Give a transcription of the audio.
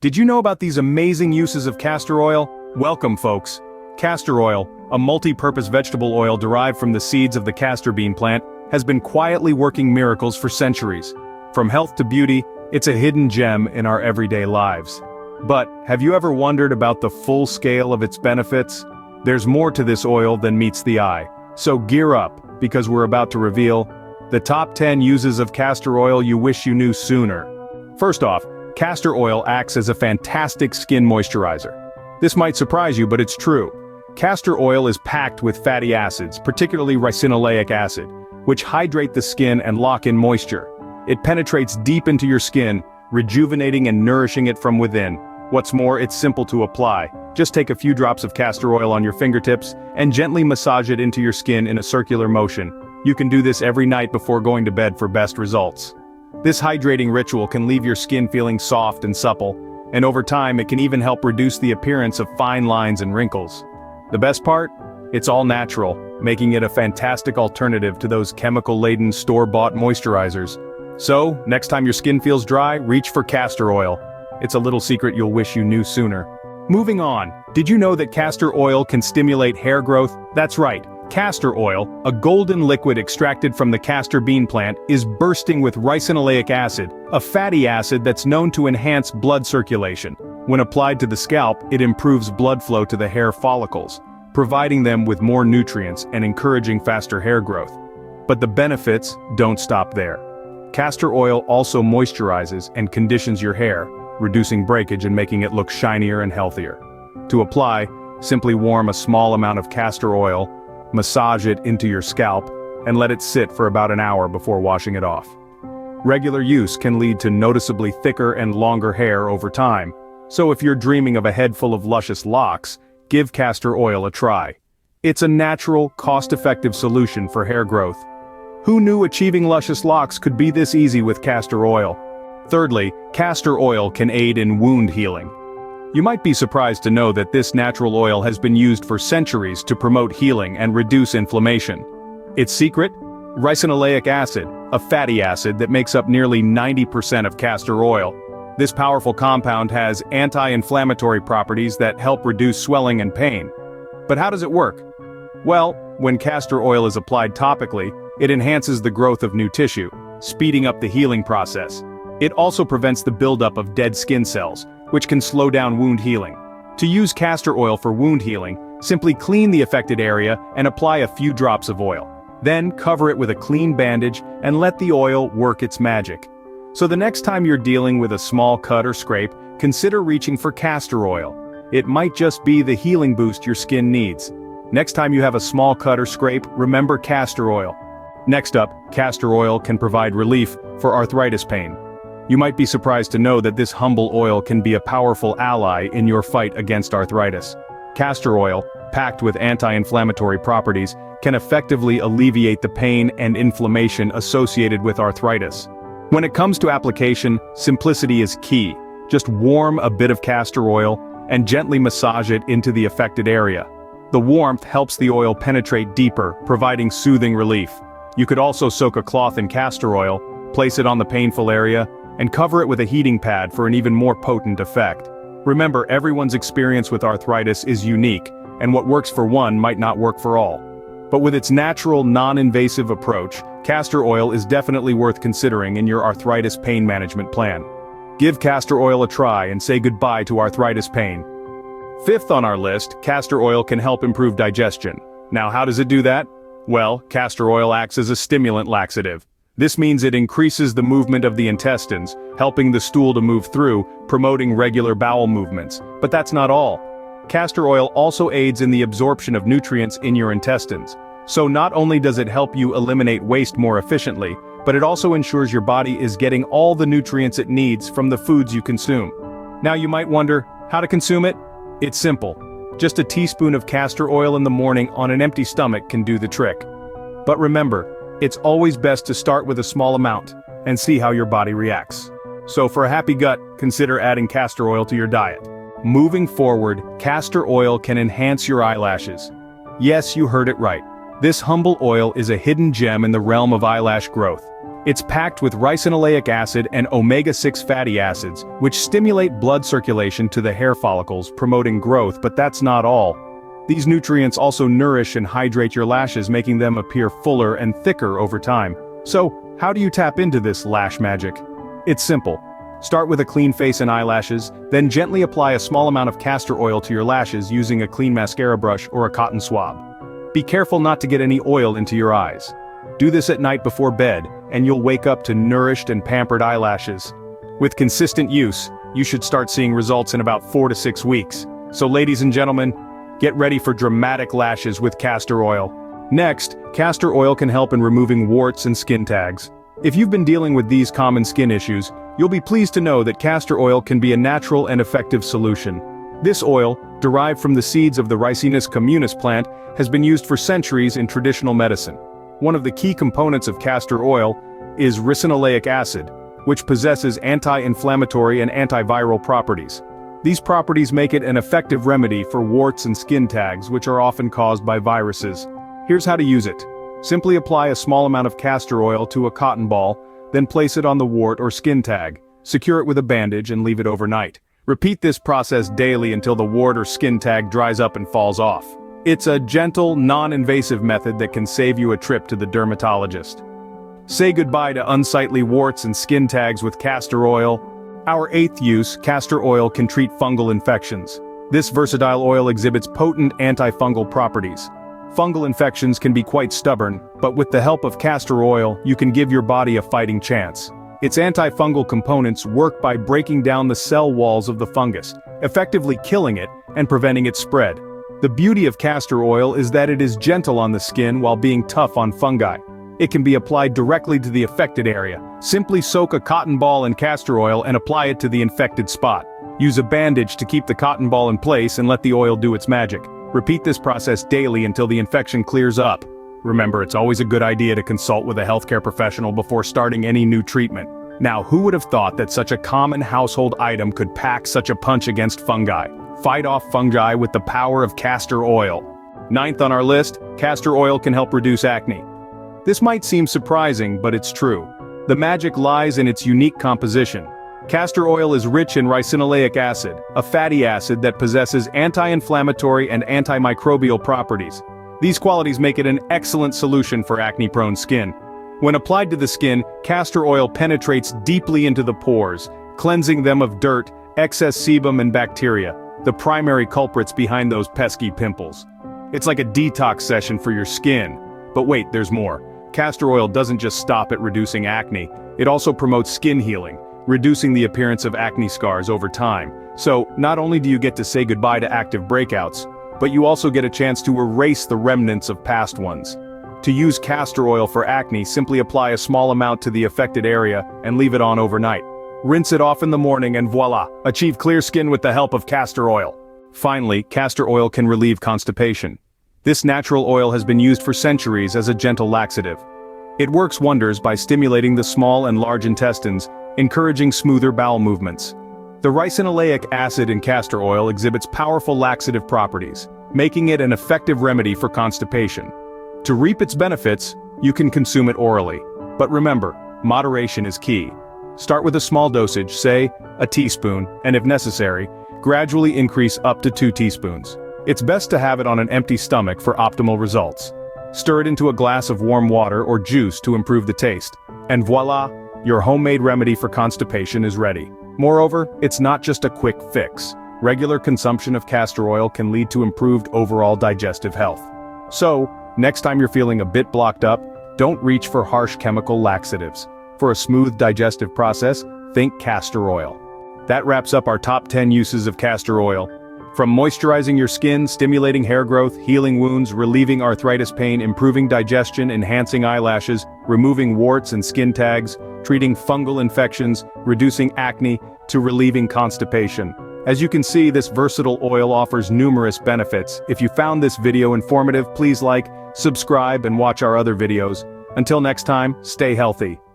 Did you know about these amazing uses of castor oil? Welcome, folks. Castor oil, a multi-purpose vegetable oil derived from the seeds of the castor bean plant, has been quietly working miracles for centuries. From health to beauty, it's a hidden gem in our everyday lives. But, have you ever wondered about the full scale of its benefits? There's more to this oil than meets the eye. So gear up, because we're about to reveal the top 10 uses of castor oil you wish you knew sooner. First off, castor oil acts as a fantastic skin moisturizer. This might surprise you, but it's true. Castor oil is packed with fatty acids, particularly ricinoleic acid, which hydrate the skin and lock in moisture. It penetrates deep into your skin, rejuvenating and nourishing it from within. What's more, it's simple to apply. Just take a few drops of castor oil on your fingertips and gently massage it into your skin in a circular motion. You can do this every night before going to bed for best results. This hydrating ritual can leave your skin feeling soft and supple, and over time it can even help reduce the appearance of fine lines and wrinkles. The best part? It's all natural, making it a fantastic alternative to those chemical-laden store-bought moisturizers. So, next time your skin feels dry, reach for castor oil. It's a little secret you'll wish you knew sooner. Moving on, did you know that castor oil can stimulate hair growth? That's right. Castor oil, a golden liquid extracted from the castor bean plant, is bursting with ricinoleic acid, a fatty acid that's known to enhance blood circulation. When applied to the scalp, it improves blood flow to the hair follicles, providing them with more nutrients and encouraging faster hair growth. But the benefits don't stop there. Castor oil also moisturizes and conditions your hair, reducing breakage and making it look shinier and healthier. To apply, simply warm a small amount of castor oil, massage it into your scalp, and let it sit for about an hour before washing it off. Regular use can lead to noticeably thicker and longer hair over time, so if you're dreaming of a head full of luscious locks, give castor oil a try. It's a natural, cost-effective solution for hair growth. Who knew achieving luscious locks could be this easy with castor oil? Thirdly, castor oil can aid in wound healing. You might be surprised to know that this natural oil has been used for centuries to promote healing and reduce inflammation. Its secret? Ricinoleic acid, a fatty acid that makes up nearly 90% of castor oil. This powerful compound has anti-inflammatory properties that help reduce swelling and pain. But how does it work? Well, when castor oil is applied topically, it enhances the growth of new tissue, speeding up the healing process. It also prevents the buildup of dead skin cells, which can slow down wound healing. To use castor oil for wound healing, simply clean the affected area and apply a few drops of oil. Then cover it with a clean bandage and let the oil work its magic. So the next time you're dealing with a small cut or scrape, consider reaching for castor oil. It might just be the healing boost your skin needs. Next time you have a small cut or scrape, remember castor oil. Next up, castor oil can provide relief for arthritis pain. You might be surprised to know that this humble oil can be a powerful ally in your fight against arthritis. Castor oil, packed with anti-inflammatory properties, can effectively alleviate the pain and inflammation associated with arthritis. When it comes to application, simplicity is key. Just warm a bit of castor oil and gently massage it into the affected area. The warmth helps the oil penetrate deeper, providing soothing relief. You could also soak a cloth in castor oil, place it on the painful area, and cover it with a heating pad for an even more potent effect. Remember, everyone's experience with arthritis is unique, and what works for one might not work for all. But with its natural, non-invasive approach, castor oil is definitely worth considering in your arthritis pain management plan. Give castor oil a try and say goodbye to arthritis pain. Fifth on our list, castor oil can help improve digestion. Now, how does it do that? Well, castor oil acts as a stimulant laxative. This means it increases the movement of the intestines, helping the stool to move through, promoting regular bowel movements. But that's not all. Castor oil also aids in the absorption of nutrients in your intestines. So not only does it help you eliminate waste more efficiently, but it also ensures your body is getting all the nutrients it needs from the foods you consume. Now you might wonder, how to consume it? It's simple. Just a teaspoon of castor oil in the morning on an empty stomach can do the trick. But remember, it's always best to start with a small amount and see how your body reacts. So for a happy gut, consider adding castor oil to your diet. Moving forward, castor oil can enhance your eyelashes. Yes, you heard it right. This humble oil is a hidden gem in the realm of eyelash growth. It's packed with ricinoleic acid and omega-6 fatty acids, which stimulate blood circulation to the hair follicles, promoting growth, but that's not all. These nutrients also nourish and hydrate your lashes, making them appear fuller and thicker over time. So, how do you tap into this lash magic? It's simple. Start with a clean face and eyelashes, then gently apply a small amount of castor oil to your lashes using a clean mascara brush or a cotton swab. Be careful not to get any oil into your eyes. Do this at night before bed, and you'll wake up to nourished and pampered eyelashes. With consistent use, you should start seeing results in about 4 to 6 weeks. So ladies and gentlemen, get ready for dramatic lashes with castor oil. Next, castor oil can help in removing warts and skin tags. If you've been dealing with these common skin issues, you'll be pleased to know that castor oil can be a natural and effective solution. This oil, derived from the seeds of the Ricinus communis plant, has been used for centuries in traditional medicine. One of the key components of castor oil is ricinoleic acid, which possesses anti-inflammatory and antiviral properties. These properties make it an effective remedy for warts and skin tags, which are often caused by viruses. Here's how to use it. Simply apply a small amount of castor oil to a cotton ball, then place it on the wart or skin tag. Secure it with a bandage and leave it overnight. Repeat this process daily until the wart or skin tag dries up and falls off. It's a gentle, non-invasive method that can save you a trip to the dermatologist. Say goodbye to unsightly warts and skin tags with castor oil. Our 8th use, castor oil can treat fungal infections. This versatile oil exhibits potent antifungal properties. Fungal infections can be quite stubborn, but with the help of castor oil, you can give your body a fighting chance. Its antifungal components work by breaking down the cell walls of the fungus, effectively killing it and preventing its spread. The beauty of castor oil is that it is gentle on the skin while being tough on fungi. It can be applied directly to the affected area. Simply soak a cotton ball in castor oil and apply it to the infected spot. Use a bandage to keep the cotton ball in place and let the oil do its magic. Repeat this process daily until the infection clears up. Remember, it's always a good idea to consult with a healthcare professional before starting any new treatment. Now, who would have thought that such a common household item could pack such a punch against fungi? Fight off fungi with the power of castor oil. 9th on our list, castor oil can help reduce acne. This might seem surprising, but it's true. The magic lies in its unique composition. Castor oil is rich in ricinoleic acid, a fatty acid that possesses anti-inflammatory and antimicrobial properties. These qualities make it an excellent solution for acne-prone skin. When applied to the skin, castor oil penetrates deeply into the pores, cleansing them of dirt, excess sebum and bacteria, the primary culprits behind those pesky pimples. It's like a detox session for your skin. But wait, there's more. Castor oil doesn't just stop at reducing acne, it also promotes skin healing, reducing the appearance of acne scars over time. So, not only do you get to say goodbye to active breakouts, but you also get a chance to erase the remnants of past ones. To use castor oil for acne, simply apply a small amount to the affected area and leave it on overnight. Rinse it off in the morning and voila, achieve clear skin with the help of castor oil. Finally, castor oil can relieve constipation. This natural oil has been used for centuries as a gentle laxative. It works wonders by stimulating the small and large intestines, encouraging smoother bowel movements. The ricinoleic acid in castor oil exhibits powerful laxative properties, making it an effective remedy for constipation. To reap its benefits, you can consume it orally. But remember, moderation is key. Start with a small dosage, say, a teaspoon, and if necessary, gradually increase up to 2 teaspoons. It's best to have it on an empty stomach for optimal results. Stir it into a glass of warm water or juice to improve the taste. And voila, your homemade remedy for constipation is ready. Moreover, it's not just a quick fix. Regular consumption of castor oil can lead to improved overall digestive health. So, next time you're feeling a bit blocked up, don't reach for harsh chemical laxatives. For a smooth digestive process, think castor oil. That wraps up our top 10 uses of castor oil. From moisturizing your skin, stimulating hair growth, healing wounds, relieving arthritis pain, improving digestion, enhancing eyelashes, removing warts and skin tags, treating fungal infections, reducing acne, to relieving constipation. As you can see, this versatile oil offers numerous benefits. If you found this video informative, please like, subscribe, and watch our other videos. Until next time, stay healthy.